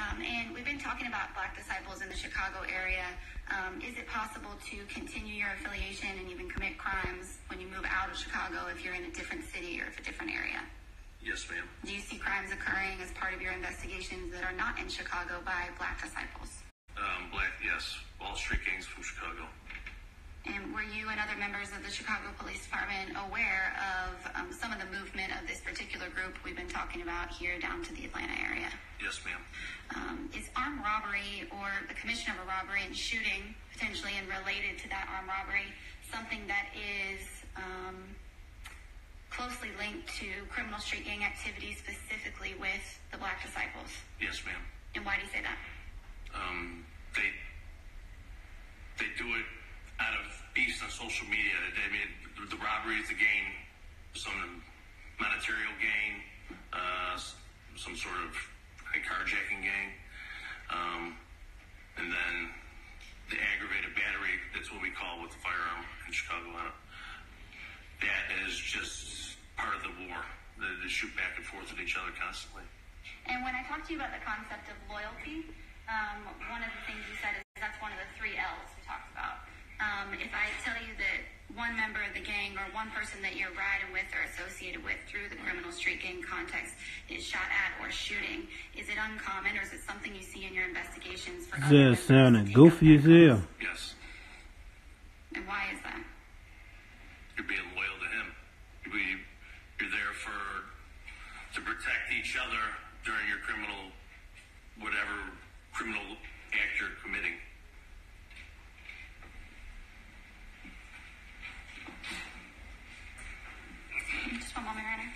And we've been talking about Black disciples in the Chicago area. Is it possible to continue your affiliation and even commit crimes when you move out of Chicago if you're in a different city or if a different area? Yes, ma'am. Do you see crimes occurring as part of your investigations that are not in Chicago by Black disciples? Yes. Wall Street gangs from Chicago. And were you and other members of the Chicago Police Department aware of some of the movement of this particular group we've been talking about here down to the Atlanta area? Yes, ma'am. Is armed robbery or the commission of a robbery and shooting, potentially and related to that armed robbery, something that is closely linked to criminal street gang activity, specifically with the Black disciples? Yes, ma'am. And why do you say that? They do it out of beefs on social media. I mean, the robbery is a gain, some monetary gain, some sort of carjacking gang, and then the aggravated battery, that's what we call with the firearm in Chicago. That is just part of the war. They shoot back and forth at each other constantly. And when I talked to you about the concept of loyalty, one of the things you said is that's one of the 3 L's we talked about. If I tell you that one member of the gang or one person that you're riding with or associated with through the criminal street gang context is shot at or shooting, is it uncommon or is it something you see in your investigations for other Just sounding goofy as hell. Yes. And why is that? You're being loyal to him. You're there to protect each other during your whatever criminal act you're committing. Just one moment, Ryder.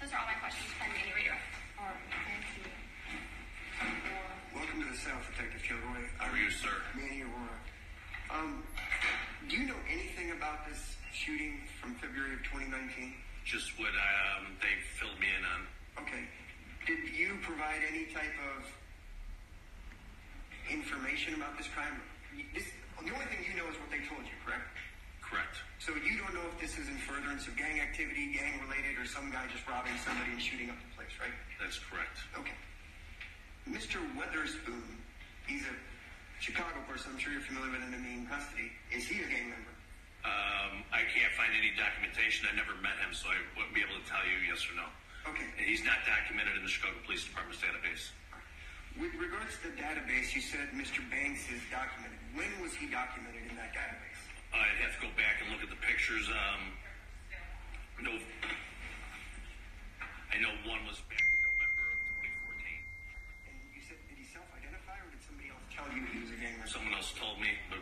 Those are all my questions. Any reader. Welcome to the South, Detective Kilroy. How are you, sir? Manny Aurora. Do you know anything about this shooting from February of 2019? Just what they filled me in on. Okay. Did you provide any type of information about this crime? The only thing you know is what they told you, correct? Correct. So you don't know if this is in furtherance of gang activity, gang-related, or some guy just robbing somebody and shooting up the place, right? That's correct. Okay. Mr. Weatherspoon, he's a Chicago person. I'm sure you're familiar with him in custody. Is he a gang member? I can't find any documentation. I never met him, so I wouldn't be able to tell you yes or no. Okay. He's not documented in the Chicago Police Department's database. With regards to the database, you said Mr. Banks is documented. When was he documented in that database? I'd have to go back and look at the pictures. No, I know one was back in November of 2014. And you said, did he self-identify, or did somebody else tell you he was a gang member? Someone else told me, but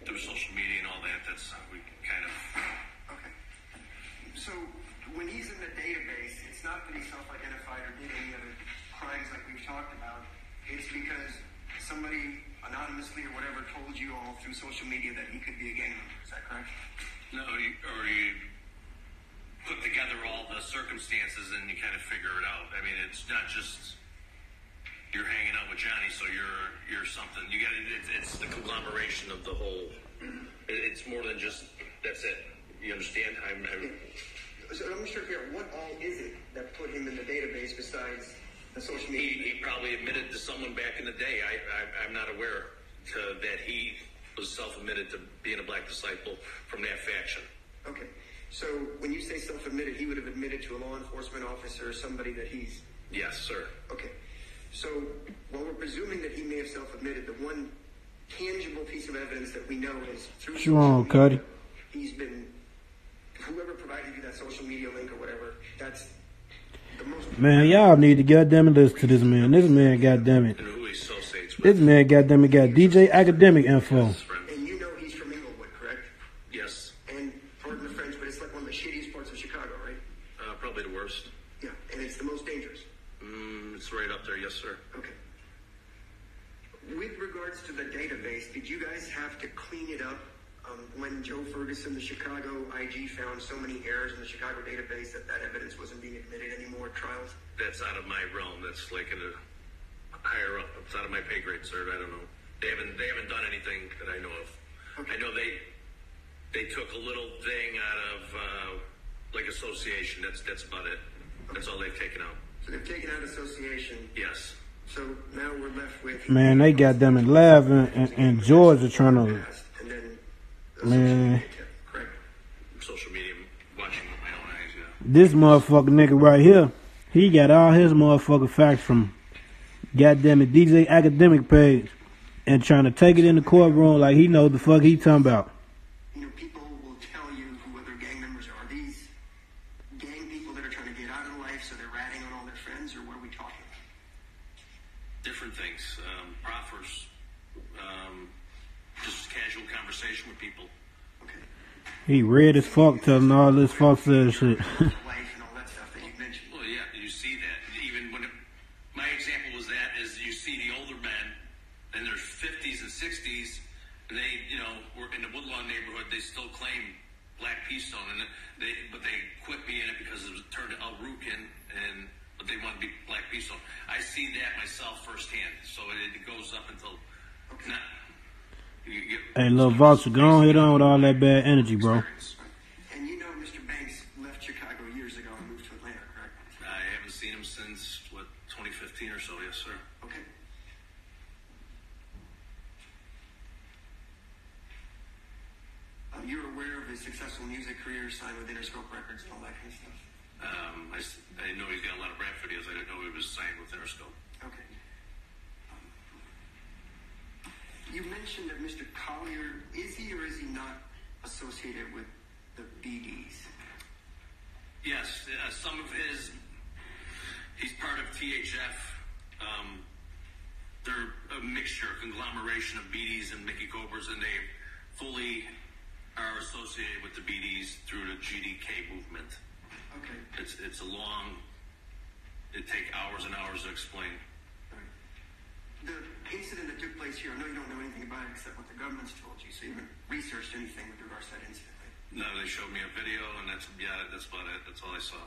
through social media and all that, that's how we kind of... Okay. So when he's in the database, it's not that he self-identified or did any other crimes like we've talked about. It's because somebody anonymously or whatever told you all through social media that he could be a gang member. Is that correct? No, you put together all the circumstances and you kind of figure it out. I mean, it's not just you're hanging out with Johnny, so you're something. You got it's the conglomeration of the whole. It's more than just that's it. You understand? So I'm sure here, what all is it that put him in the database besides the social media? He probably admitted to someone back in the day. I'm not aware that he was self-admitted to being a Black disciple from that faction. Okay. So when you say self-admitted, he would have admitted to a law enforcement officer or somebody that he's... Yes, sir. Okay. So while we're presuming that he may have self-admitted, the one tangible piece of evidence that we know is through social media, Cuddy. he's been... Whoever provided you that social media link or whatever, that's the most... Man, y'all need to goddamn it listen to this man. This man, goddamn it. And who he associates with. This man, goddamn it, got DJ Academic info. And you know he's from Inglewood, correct? Yes. And pardon the French, but it's like one of the shittiest parts of Chicago, right? Probably the worst. Yeah, and it's the most dangerous. It's right up there, yes, sir. Okay. With regards to the database, did you guys have to clean it up when Joe Ferguson, the Chicago IG, found so many errors in the Chicago database that evidence wasn't being admitted anymore at trials? That's out of my realm. That's like higher up. It's out of my pay grade, sir. I don't know. They haven't done anything that I know of. Okay. I know they took a little thing out of like association. That's about it. That's all they've taken out. So they've taken out association. Yes. So now we're left with... Man, they got them in Lav and Georgia trying to... And then Man. Correct. Social media, watching with my own eyes, yeah. This motherfucking nigga right here, he got all his motherfucking facts from goddamn it DJ Academic page and trying to take it in the courtroom like he knows the fuck he talking about. You know, people will tell you who other gang members are. Are these gang people that are trying to get out of life, so they're ratting on all their friends, or what are we talking about? Different things. Proffers. Just casual conversation with people. Okay. He red as fuck telling all this fuck said shit. Life and all that stuff that you mentioned. Well, yeah, you see that. Even when my example was that is you see the older men in their 50s and 60s, and they, you know, were in the Woodlawn neighborhood. They still claim Black Peastone, but they quit being it because it was turned to El Rukin, but they want to be Black Peastone. I see that myself firsthand. So it goes up until not. Hey, Lil Vulture, go on hit on with all that bad energy, bro. And you know Mr. Banks left Chicago years ago and moved to Atlanta, correct? I haven't seen him since, 2015 or so, yes, sir. Okay. You're aware of his successful music career, signed with Interscope Records and all that kind of stuff? I know he's got a lot of rap videos. I didn't know he was signed with Interscope. Okay. You mentioned that Mr. Collier, is he or is he not associated with the BDs? Yes, some of he's part of THF. They're a mixture, a conglomeration of BDs and Mickey Cobras, and they fully are associated with the BDs through the GDK movement. Okay. It's a long, it take hours and hours to explain. The incident that took place here, I know you don't know anything about it except what the government's told you, so you haven't researched anything with regards to that incident, right? No, they showed me a video, and that's about it. That's all I saw.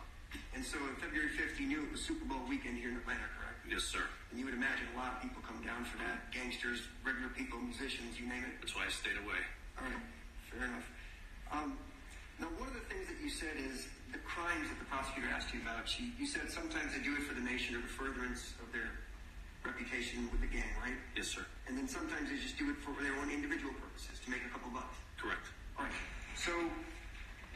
And so on February 5th, you knew it was Super Bowl weekend here in Atlanta, correct? Yes, sir. And you would imagine a lot of people come down for that. Gangsters, regular people, musicians, you name it. That's why I stayed away. All right, fair enough. Now, one of the things that you said is the crimes that the prosecutor asked you about. You said sometimes they do it for the nation or the furtherance of their reputation with the gang, right? Yes, sir. And then sometimes they just do it for their own individual purposes to make a couple bucks. Correct. All right. So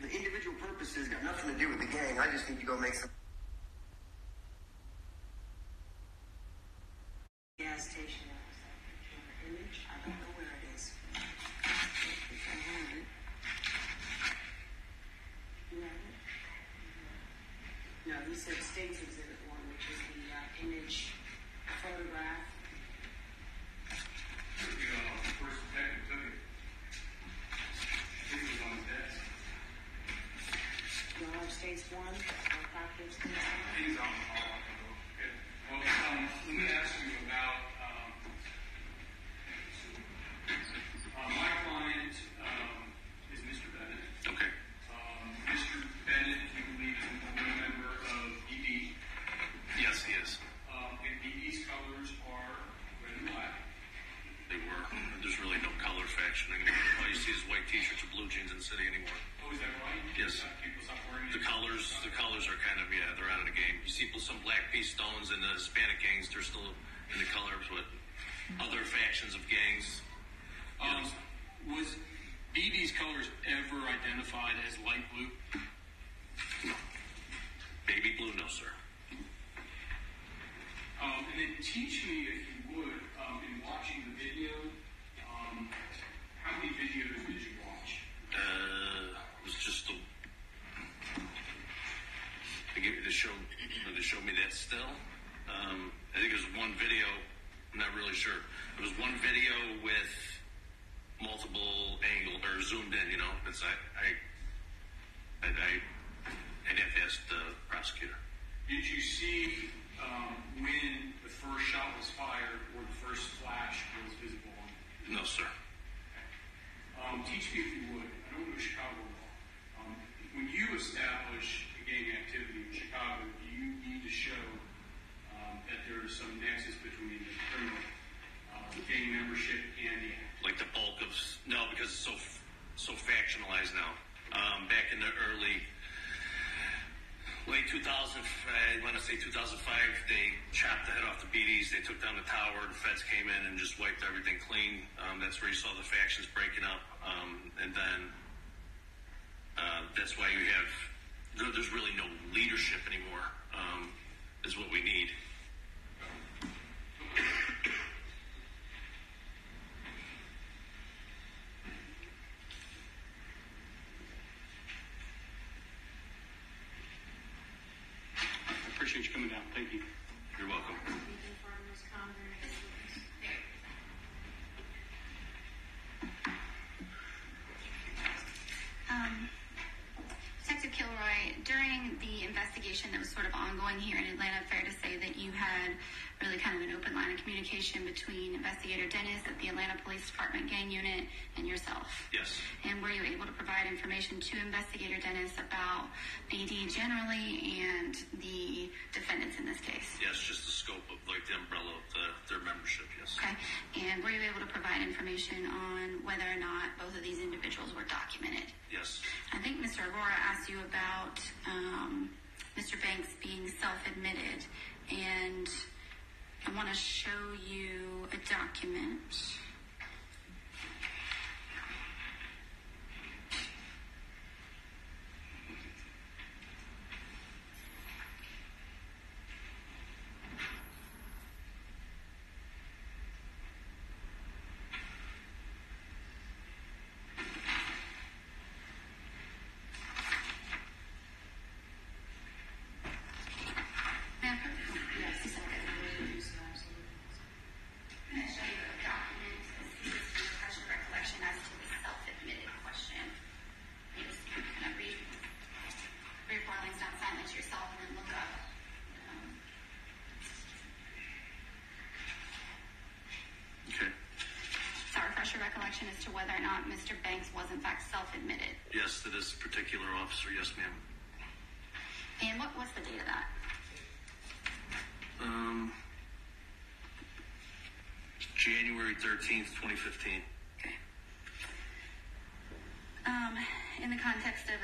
the individual purposes got nothing to do with the gang. I just need to go make some. Gas station. Image. I don't know where it is. If I have it. You have it? No, he said States Exhibit 1, which is the image photograph. First detective took it. It was on his desk. You have States 1, or copy of States 1? He's on the hall. Okay. Well, let me ask you about my client is Mr. Bennett. Okay. Mr. Bennett, you believe, is a member of ED. Yes, he is. And ED's colors are red and black. They were. There's really no color faction anymore. All you see is white t-shirts and blue jeans in the city anymore. Oh, is that right? Yes. People stop wearing The colors are kind of, they're out of the game. You see some Black Peastones and the Hispanic gangs, they're still in the colors, but other factions of gangs. Was BD's colors ever identified as light blue? No. Baby blue, no, sir. And then teach me, if you would, in watching the video, how many videos did you watch? It was just they showed me that still. I think it was one video. I'm not really sure. It was one video with multiple angle or zoomed in. You know, it's I'd have to ask the prosecutor. Did you see when the first shot was fired or the first flash was visible on it? No, sir. Teach me if you would. I don't know Chicago law. When you establish a gang activity in Chicago, do you need to show that there is some nexus between the criminal gang membership and the act. Like the bulk of no, because it's so factionalized now. Back in the late 2000, I want to say 2005, they chopped the head off the BDs. They took down the tower. The feds came in and just wiped everything clean. That's where you saw the factions breaking up, and then that's why you have there's really no leadership anymore. Is what we need. I appreciate you coming down. Thank you. You're welcome. Detective Kilroy, during the investigation that was sort of ongoing here in Atlanta, fair to say that you had really kind of an open line of communication between Investigator Dennis at the Atlanta Police Department Gang Unit and yourself? Yes. And were you able to provide information to Investigator Dennis about BD generally and the defendants in this case? Yes, just the scope of like the umbrella of their membership. Yes. Okay. And were you able to provide information on whether or not both of these individuals were documented? Yes. I think Mr. Aurora asked you about Mr. Banks being self-admitted, and I want to show you a document. Recollection as to whether or not Mr. Banks was in fact self-admitted. Yes, to this particular officer. Yes, ma'am. And what was the date of that? January 13th, 2015. Okay. In the context of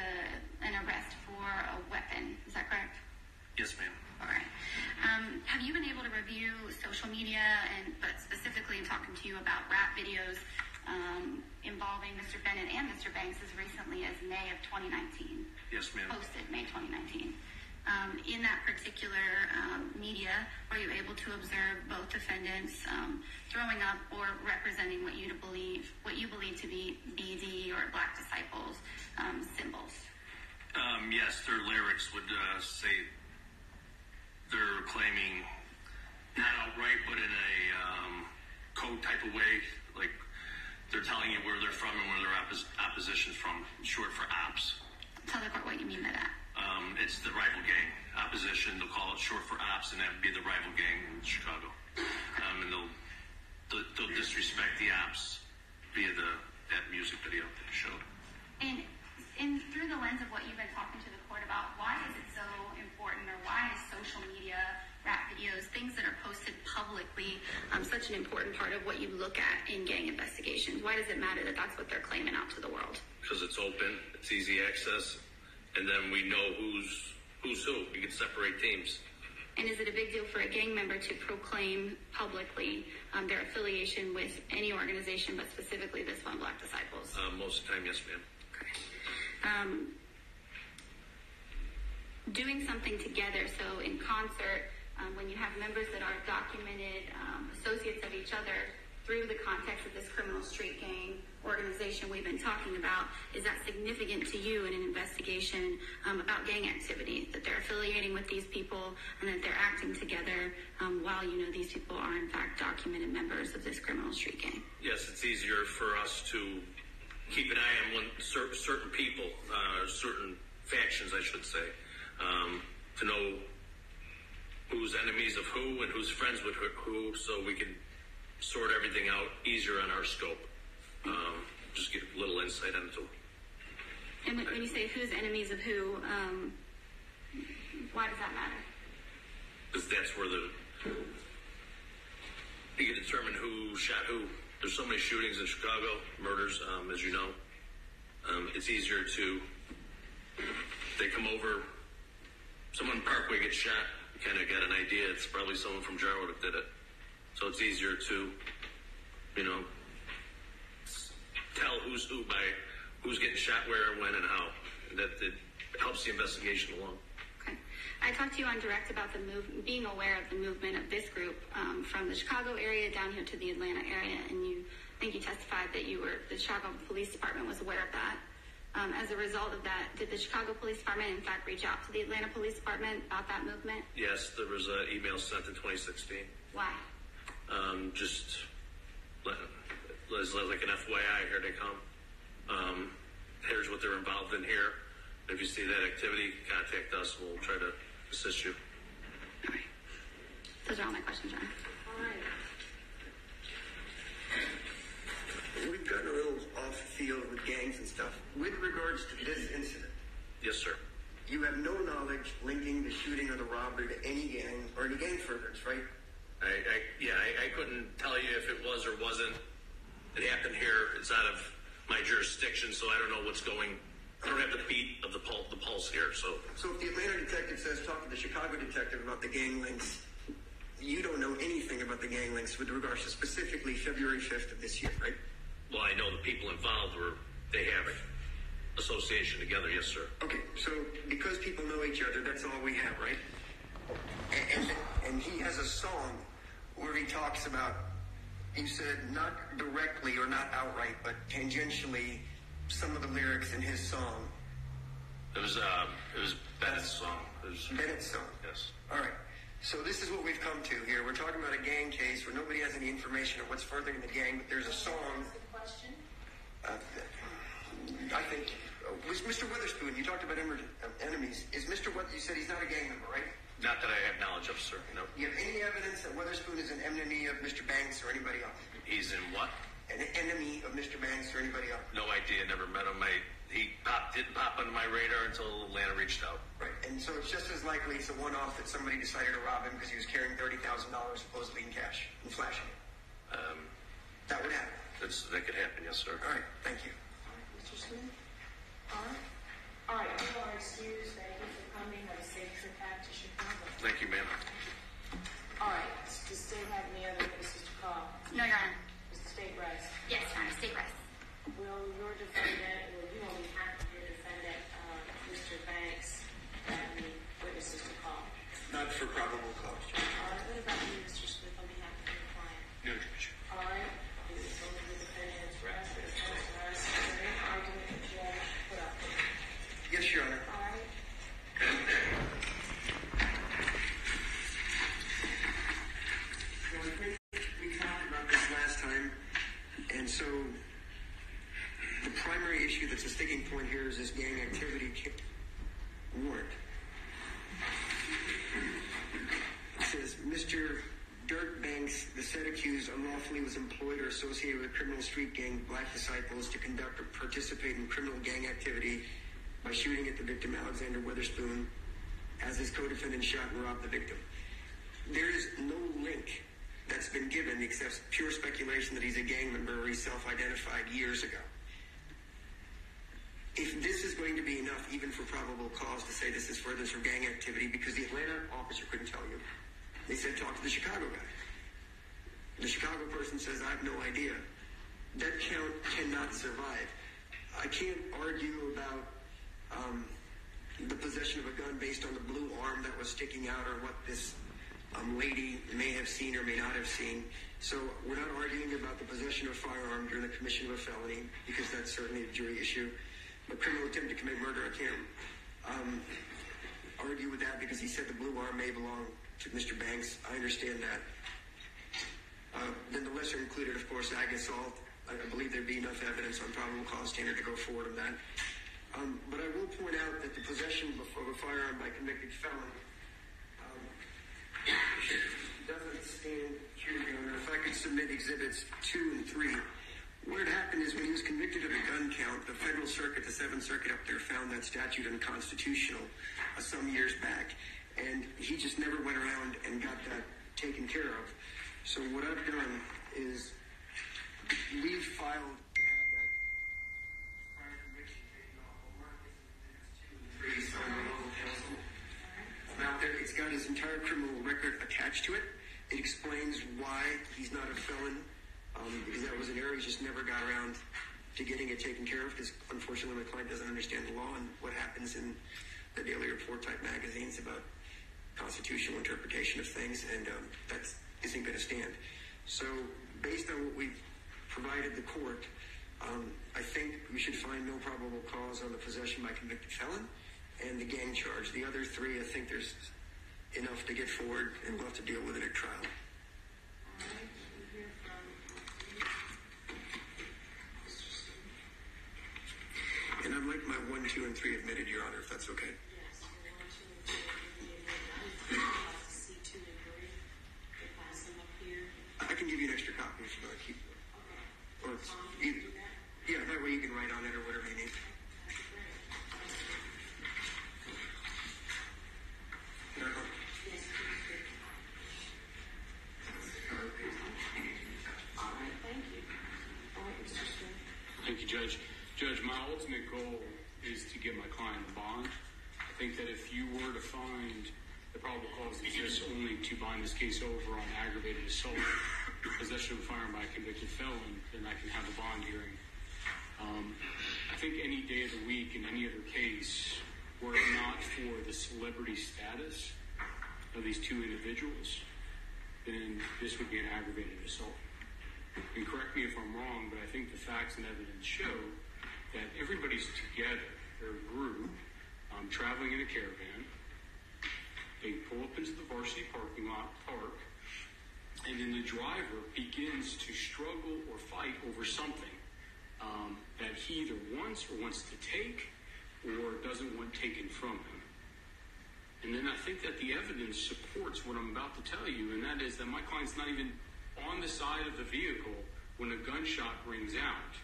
an arrest for a weapon, is that correct? Yes, ma'am. All right. Have you been able to review social media, but specifically in talking to you about rap videos involving Mr. Bennett and Mr. Banks as recently as May of 2019? Yes, ma'am. Posted May 2019. In that particular media, were you able to observe both defendants throwing up or representing what you believe to be BD or Black Disciples symbols? Yes, their lyrics would say they're claiming, not outright, but in a code type of way, like they're telling you where they're from and where their opposition's from, short for ops. Tell the court what you mean by that. It's the rival gang. Opposition, they'll call it short for ops, and that would be the rival gang in Chicago. And they'll disrespect the ops via that music video that you showed. And through the lens of what you've been talking to the court about, why is it so important, or why is social media, rap videos, things that are posted publicly, such an important part of what you look at in gang investigations? Why does it matter that that's what they're claiming out to the world? Because it's open, it's easy access, and then we know who's who. We can separate teams. And is it a big deal for a gang member to proclaim publicly their affiliation with any organization, but specifically this one, Black Disciples? Most of the time, yes, ma'am. Doing something together, so in concert, when you have members that are documented associates of each other through the context of this criminal street gang organization we've been talking about, is that significant to you in an investigation about gang activity, that they're affiliating with these people and that they're acting together while you know these people are in fact documented members of this criminal street gang? Yes, it's easier for us to keep an eye on certain people, certain factions, I should say, to know who's enemies of who and who's friends with who, so we can sort everything out easier on our scope. Just get a little insight into it. And when you say who's enemies of who, why does that matter? Because that's where determine who shot who. There's so many shootings in Chicago, murders, as you know. It's easier to, they come over, someone in Parkway gets shot, you kind of get an idea, it's probably someone from Jarwood that did it. So it's easier to, tell who's who by who's getting shot where, when, and how. That it helps the investigation along. Okay. I talked to you on direct about being aware of the movement of this group from the Chicago area down here to the Atlanta area, and I think you testified that the Chicago Police Department was aware of that. As a result of that, did the Chicago Police Department in fact reach out to the Atlanta Police Department about that movement? Yes, there was an email sent in 2016. Why? Just like an FYI, here they come. Here's what they're involved in here. If you see that activity, contact us. We'll try to assist you. All right. Those are all my questions, John. All right. We've gotten a little off field with gangs and stuff. With regards to this incident, Yes, sir. you have no knowledge linking the shooting or the robbery to any gang or any gang furtherance, right? I couldn't tell you if it was or wasn't. It happened here. It's out of my jurisdiction, so I don't know what's going. I don't have the beat of the pulse here. So So if the Atlanta detective says talk to the Chicago detective about the gang links, you don't know anything about the gang links with regards to specifically February 5th of this year, right? well, I know the people involved they have an association together. Yes, sir. Okay, so because people know each other, that's all we have, right? And he has a song where he talks about, you said not directly or not outright, but tangentially, some of the lyrics in his song. It was Bennett's song. Bennett's song. Yes. All right. So this is what we've come to here. We're talking about a gang case where nobody has any information of what's furthering the gang, but there's a song. Question? I think, was Mr. Witherspoon, you talked about enemies. Is Mr. What you said he's not a gang member, right? Not that I have knowledge of, sir. No. Do you have any evidence that Witherspoon is an enemy of Mr. Banks or anybody else? He's in what? An enemy of Mr. Banks or anybody else? No idea. Never met him. He didn't pop on my radar until Atlanta reached out. Right. And so it's just as likely it's a one-off that somebody decided to rob him because he was carrying $30,000 supposedly in cash and flashing it. That would happen. That could happen. Yes, sir. All right. Thank you. Mr. Smith? All right. All right, you are excused. Thank you for coming. Have a safe trip back to Chicago. Thank you, ma'am. All right, does the state have any other witnesses to call? No, Your Honor. Is the state rest? Yes, Your Honor. State rest. Will your defendant, will you only have your defendant, Mr. Banks, have any witnesses to call? Not for probable cause. All right, what about you, Mr. Smith, on behalf of your client? No, Judge. All right, is only the defendant's rest or opposed to rest? Is there any argument that you want to put up? Yes, Your Honor. All right. Well, I think we talked about this last time, and so the primary issue that's a sticking point here is this gang activity warrant. It says, Mr. Dirk Banks, the said accused, unlawfully was employed or associated with a criminal street gang, Black Disciples, to conduct or participate in criminal gang activity by shooting at the victim, Alexander Witherspoon, as his co-defendant shot and robbed the victim. There is no link that's been given except pure speculation that he's a gang member or he self-identified years ago. If this is going to be enough, even for probable cause, to say this is furtherance from gang activity, because the Atlanta officer couldn't tell you, they said talk to the Chicago guy. The Chicago person says, I have no idea. That count cannot survive. I can't argue about the possession of a gun based on the blue arm that was sticking out or what this lady may have seen or may not have seen. So we're not arguing about the possession of a firearm during the commission of a felony, because that's certainly a jury issue. But criminal attempt to commit murder, I can't argue with that because he said the blue arm may belong to Mr. Banks. I understand that. Then the lesser included, of course, ag assault. I believe there'd be enough evidence on probable cause standard to go forward on that. But I will point out that the possession of a firearm by convicted felon doesn't stand here, Your Honor. If I could submit exhibits 2 and 3. What had happened is when he was convicted of a gun count, the Federal Circuit, the 7th Circuit up there, found that statute unconstitutional some years back. And he just never went around and got that taken care of. So what I've done is we've filed to have that prior conviction taken off. Well, Mark is signed by local counsel. Out there, it's got his entire criminal record attached to it. It explains why he's not a felon, because that was an error. He just never got around to getting it taken care of, because unfortunately my client doesn't understand the law and what happens in the Daily Report type magazines about constitutional interpretation of things, and that isn't going to stand. So based on what we've provided the court, I think we should find no probable cause on the possession by convicted felon and the gang charge. The other three, I think there's enough to get forward, and we'll have to deal with it at trial. And I'd like my 1, 2, and 3 admitted, Your Honor, if that's okay. Yes, 1, 2, and 3 admitted. C2 and 3. They pass them up here. I can give you an extra copy if you want to keep it. Okay. Or either. Yeah, that way you can write on it or whatever you need. Yes, please. All right, thank you. All right, Mr. Smith. Thank you, Judge. Judge, my ultimate goal is to get my client a bond. I think that if you were to find the probable cause exists only to bind this case over on aggravated assault, possession of a firearm by a convicted felon, then I can have a bond hearing. I think any day of the week in any other case, were it not for the celebrity status of these two individuals, then this would be an aggravated assault. And correct me if I'm wrong, but I think the facts and evidence show that everybody's together. They're a group traveling in a caravan. They pull up into the varsity parking lot, park, and then the driver begins to struggle or fight over something that he either wants to take or doesn't want taken from him. And then I think that the evidence supports what I'm about to tell you, and that is that my client's not even on the side of the vehicle when a gunshot rings out.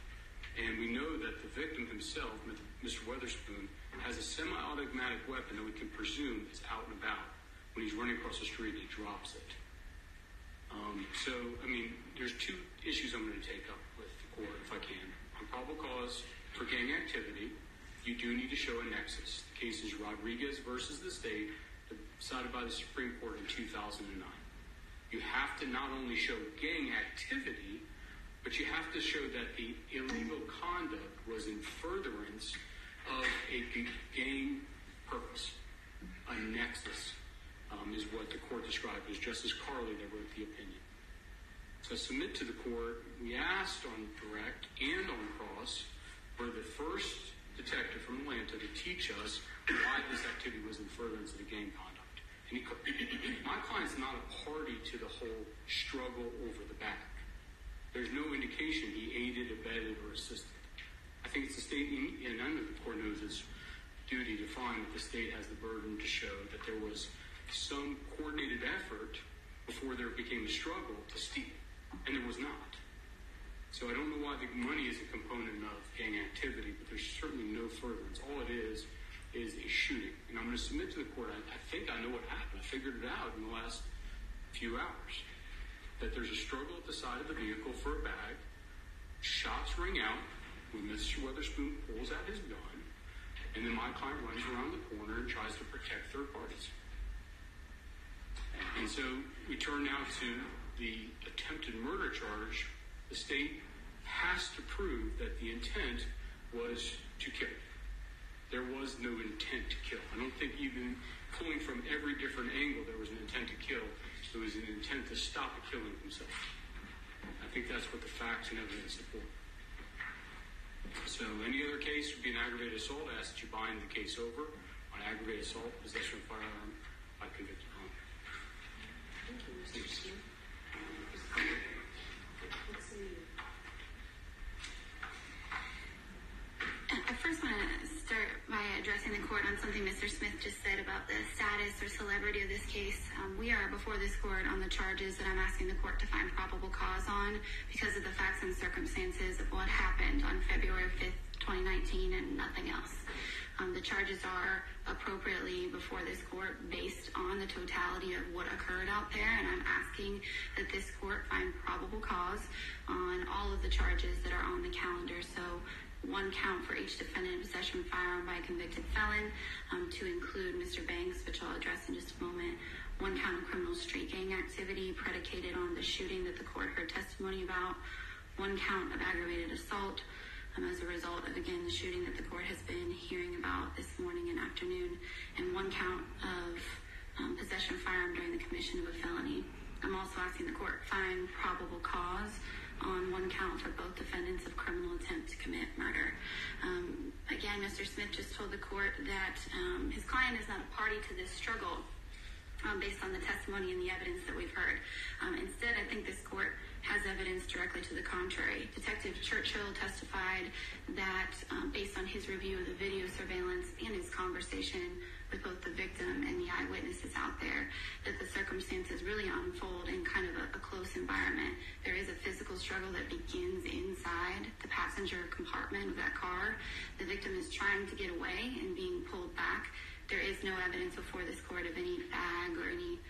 And we know that the victim himself, Mr. Weatherspoon, has a semi-automatic weapon that we can presume is out and about. When he's running across the street, he drops it. There's two issues I'm going to take up with the court, if I can. On probable cause for gang activity, you do need to show a nexus. The case is Rodriguez versus the state, decided by the Supreme Court in 2009. You have to not only show gang activity, but you have to show that the illegal conduct was in furtherance of a gang purpose. A nexus is what the court described as Justice Carley that wrote the opinion. So I submit to the court, we asked on direct and on cross for the first detective from Atlanta to teach us why this activity was in furtherance of the gang conduct. And my client's not a party to the whole struggle over the back. There's no indication he aided, abetted, or assisted. I think it's the state, and I know the court knows its duty to find that the state has the burden to show that there was some coordinated effort before there became a struggle to steal, and there was not. So I don't know why the money is a component of gang activity, but there's certainly no furtherance. All it is a shooting. And I'm going to submit to the court, I think I know what happened. I figured it out in the last few hours. That there's a struggle at the side of the vehicle for a bag. Shots ring out when Mr. Weatherspoon pulls out his gun, and then my client runs around the corner and tries to protect third parties. And so we turn now to the attempted murder charge. The state has to prove that the intent was to kill. There was no intent to kill. I don't think even pulling from every different angle there was an intent to kill. It was an intent to stop a killing himself. I think that's what the facts and evidence support. So any other case would be an aggravated assault. I ask that you bind the case over on aggravated assault, possession of firearm by convicted felon. Thank you, Mr. Smith. I first want to start by addressing the court on something Mr. Smith just said about the status or celebrity of this case. We are before this court on the charges that I'm asking the court to find probable cause on because of the facts and circumstances of what happened on February 5th, 2019 and nothing else. The charges are appropriately before this court based on the totality of what occurred out there, and I'm asking that this court find probable cause on all of the charges that are on the calendar. So 1 count for each defendant in possession of a firearm by a convicted felon, to include Mr. Banks, which I'll address in just a moment. 1 count of criminal street gang activity predicated on the shooting that the court heard testimony about. 1 count of aggravated assault as a result of, again, the shooting that the court has been hearing about this morning and afternoon. And 1 count of possession of a firearm during the commission of a felony. I'm also asking the court find probable cause on 1 count for both defendants of criminal attempt to commit murder. Again, Mr. Smith just told the court that his client is not a party to this struggle based on the testimony and the evidence that we've heard. Instead, I think this court has evidence directly to the contrary. Detective Churchill testified that based on his review of the video surveillance and his conversation with both the victim and the eyewitnesses out there, that the circumstances really unfold in kind of a close environment. There is a physical struggle that begins inside the passenger compartment of that car. The victim is trying to get away and being pulled back. There is no evidence before this court of any bag or any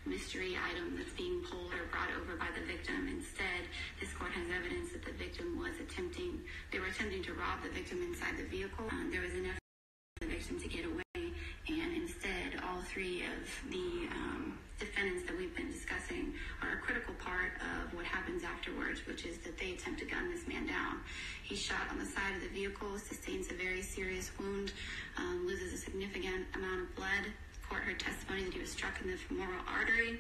mystery item that's being pulled or brought over by the victim. Instead, this court has evidence that the victim was they were attempting to rob the victim inside the vehicle. There was an effort for the victim to get away, and instead, all 3 of the defendants that we've been discussing are a critical part of what happens afterwards, which is that they attempt to gun this man down. He's shot on the side of the vehicle, sustains a very serious wound, loses a significant amount of blood. Court heard testimony that he was struck in the femoral artery,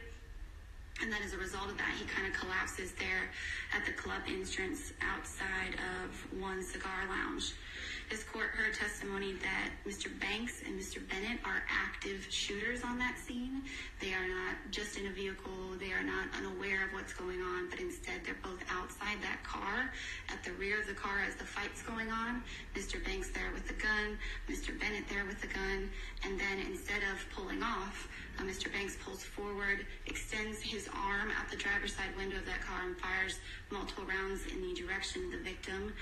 and then as a result of that, he kind of collapses there at the club entrance outside of One Cigar Lounge. This court heard testimony that Mr. Banks and Mr. Bennett are active shooters on that scene. They are not just in a vehicle, they are not unaware of what's going on, but instead they're both outside that car, at the rear of the car as the fight's going on. Mr. Banks there with the gun, Mr. Bennett there with the gun, and then instead of pulling off, Mr. Banks pulls forward, extends his arm out the driver's side window of that car and fires multiple rounds in the direction of the victim.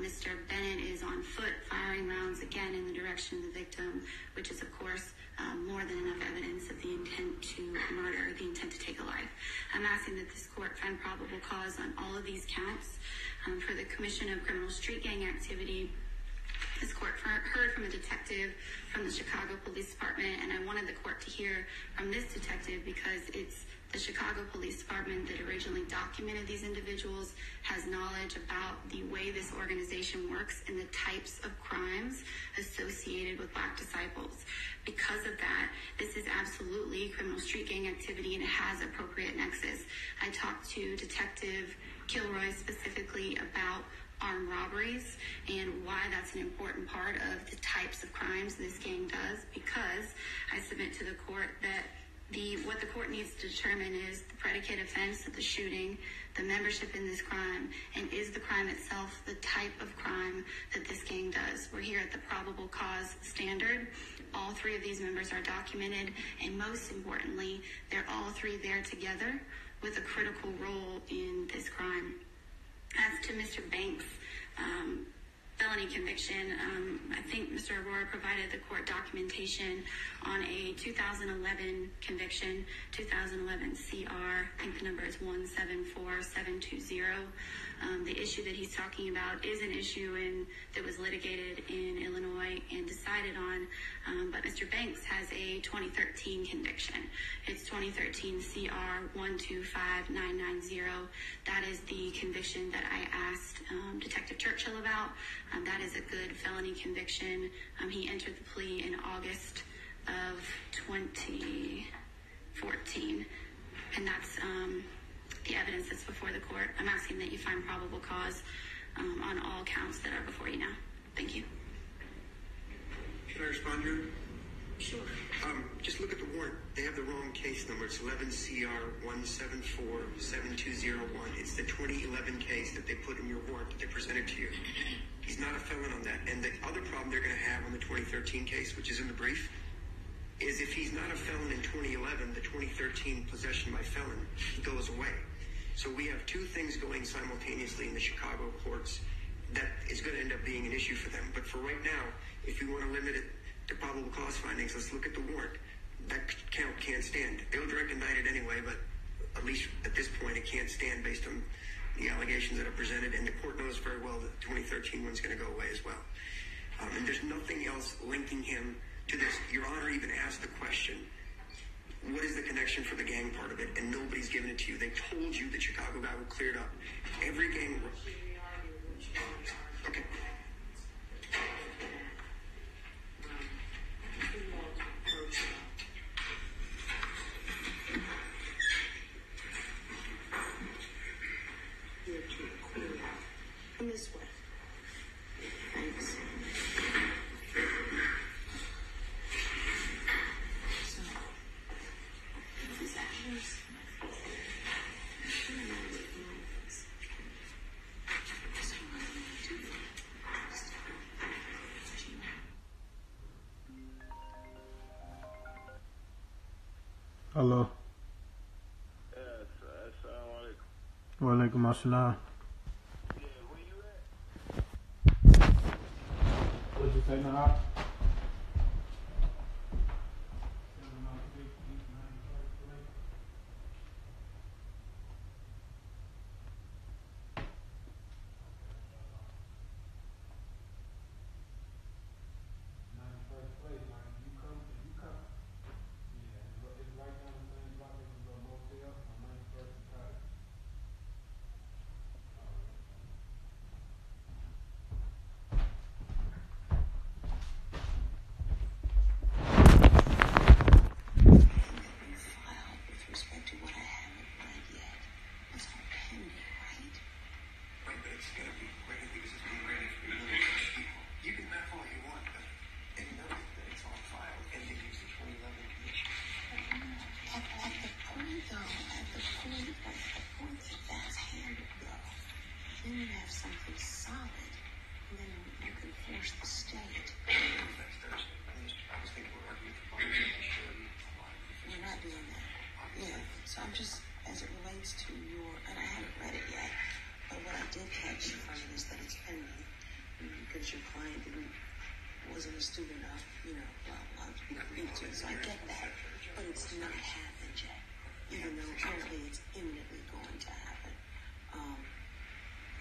Mr. Bennett is on foot firing rounds again in the direction of the victim, which is, of course, more than enough evidence of the intent to murder, the intent to take a life. I'm asking that this court find probable cause on all of these counts for the commission of criminal street gang activity. This court heard from a detective from the Chicago Police Department, and I wanted the court to hear from this detective because it's the Chicago Police Department that originally documented these individuals, has knowledge about the way this organization works and the types of crimes associated with Black disciples. Because of that, this is absolutely criminal street gang activity, and it has appropriate nexus. I talked to Detective Kilroy specifically about armed robberies and why that's an important part of the types of crimes this gang does, because I submit to the court that what the court needs to determine is the predicate offense of the shooting, the membership in this crime, and is the crime itself the type of crime that this gang does. We're here at the probable cause standard. All 3 of these members are documented, and most importantly, they're all 3 there together with a critical role in this crime. As to Mr. Banks' felony conviction, I think Mr. Aurora provided the court documentation on a 2011 conviction, 2011 CR. I think the number is 174720. The issue that he's talking about is an issue that was litigated in Illinois and decided on, but Mr. Banks has a 2013 conviction. It's 2013 CR 125990. That is the conviction that I asked Detective Churchill about. That is a good felony conviction. He entered the plea in August of 2014, and that's the evidence that's before the court. I'm asking that you find probable cause on all counts that are before you now. Thank you. Can I respond to you? Sure. Just look at the warrant. They have the wrong case number. It's 11CR1747201. It's the 2011 case that they put in your warrant that they presented to you. He's not a felon on that. And the other problem they're going to have on the 2013 case, which is in the brief, is if he's not a felon in 2011, the 2013 possession by felon goes away. So we have two things going simultaneously in the Chicago courts that is going to end up being an issue for them. But for right now, if we want to limit it to probable cause findings, let's look at the warrant. That count can't stand. They'll direct indict it anyway, but at least at this point it can't stand based on the allegations that are presented, and the court knows very well that the 2013 one's going to go away as well. And there's nothing else linking him to this. Your Honor even asked the question, what is the connection for the gang part of it? And nobody's given it to you. They told you the Chicago guy would clear it up. Every gang... Okay. Come this way. Thanks. So, these actors, Hello. Yes, assalamu alaikum. Wa alaikum assalam. Yeah, where you at? What'd you say, Nahar? with respect to what I haven't read yet. It's all pending, right? Right, but it's going to be graded because it's being graded for people. You can map all you want, but and know that it's all filed and they use the 2011 condition. At the point that that's handled, though, then you have something solid, and then you can force the state. Next Thursday. I was thinking we're arguing for We're not doing that. Yeah, so I'm just, as it relates to your, and I haven't read it yet, but what I did catch from it is that it's pending, because your client wasn't astute enough, blah, blah, to be agreed to, so I get that, but it's not happened yet, even though apparently it's imminently going to happen.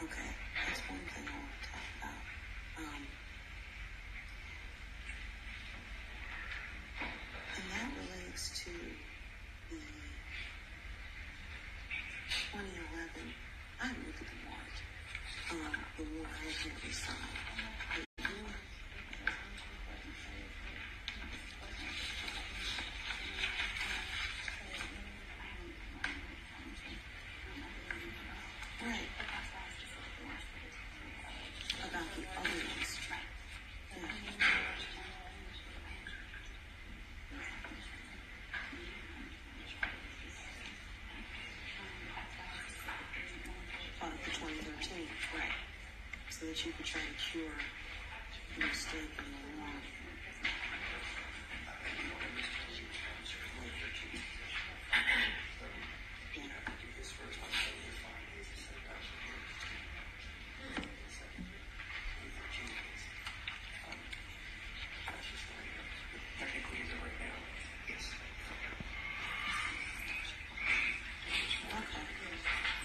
Okay, that's one thing I want to talk about. And that relates to the 2011. I haven't looked at the warrant. The warrant ultimately signed. Right. About the other ones. The 2013, right. So that you could try to cure the mistake in the warrant. Technically, is it right now? Yes. Okay.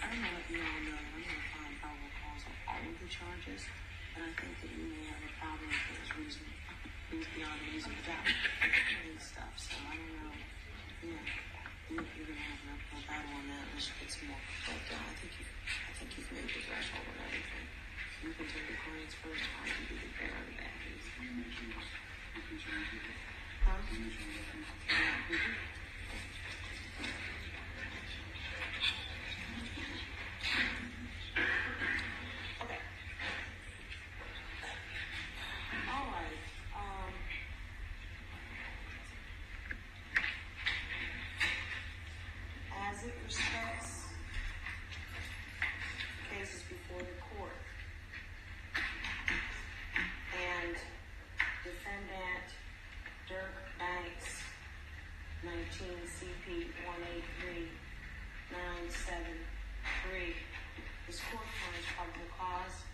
I don't know if you all know, I'm going to find probable cause on all of the charges, but I think that you may have a problem if there's reason beyond a reasonable doubt and stuff. So I don't know. Yeah, you're going to have an uphill battle on that unless you get some more. But I think you've made your threshold on everything. You can take your clients first. How do you do the better or the bad news? Huh? Okay. All right. 19 CP 183973. This court finds probable cause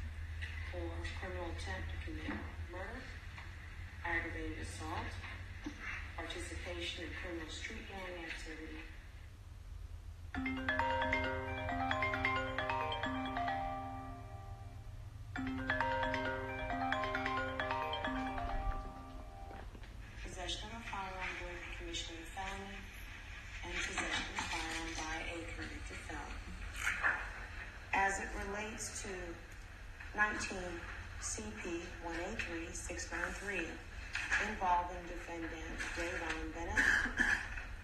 for criminal attempt to commit murder, aggravated assault, participation in criminal street gang activity, possession of a firearm during the commission of a felony, and possession of a firearm by a convicted felon. As it relates to 19 CP 183693 involving defendant Davon Bennett,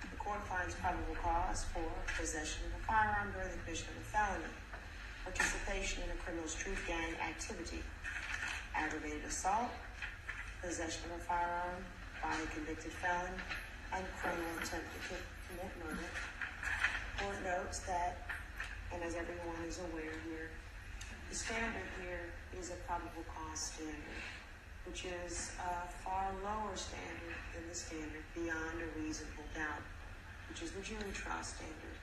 the court finds probable cause for possession of a firearm during the commission of a felony, participation in a criminal street gang activity, aggravated assault, possession of a firearm by a convicted felon, and criminal attempt to commit murder. Court notes that, and as everyone is aware here, the standard here is a probable cause standard, which is a far lower standard than the standard beyond a reasonable doubt, which is the jury trial standard.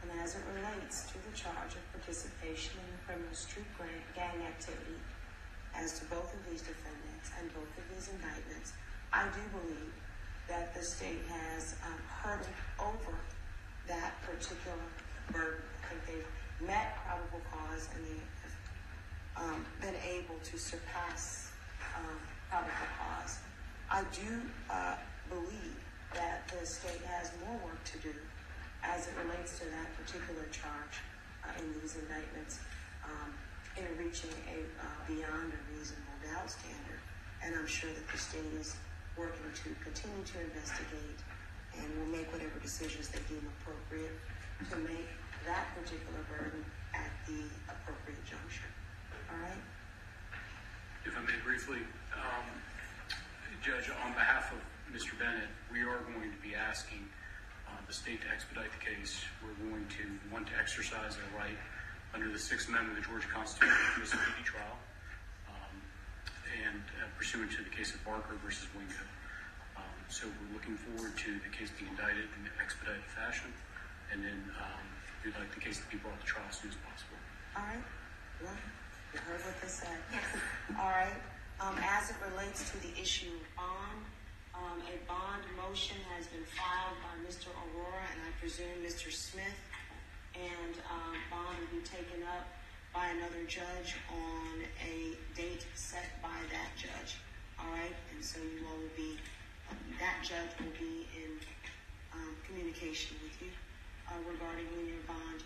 And as it relates to the charge of participation in criminal street gang activity, as to both of these defendants and both of these indictments, I do believe that the state has hurdled over that particular burden. I think they've met probable cause and they have been able to surpass probable cause. I do believe that the state has more work to do as it relates to that particular charge in these indictments in reaching a beyond a reasonable doubt standard. And I'm sure that the state is working to continue to investigate and will make whatever decisions they deem appropriate to make that particular burden at the appropriate juncture. All right? If I may briefly, Judge, on behalf of Mr. Bennett, we are going to be asking the state to expedite the case. We're going to want to exercise our right under the Sixth Amendment of the Georgia Constitution to a speedy trial, and pursuant to the case of Barker versus Wingo. So we're looking forward to the case being indicted in an expedited fashion, and then we'd like the case to be brought to trial as soon as possible. All right. Well, you heard what they said. All right. As it relates to the issue of bond, a bond motion has been filed by Mr. Aurora and I presume Mr. Smith, and bond will be taken up by another judge on a date set by that judge. All right. And so you all will be, that judge will be in communication with you regarding when your bond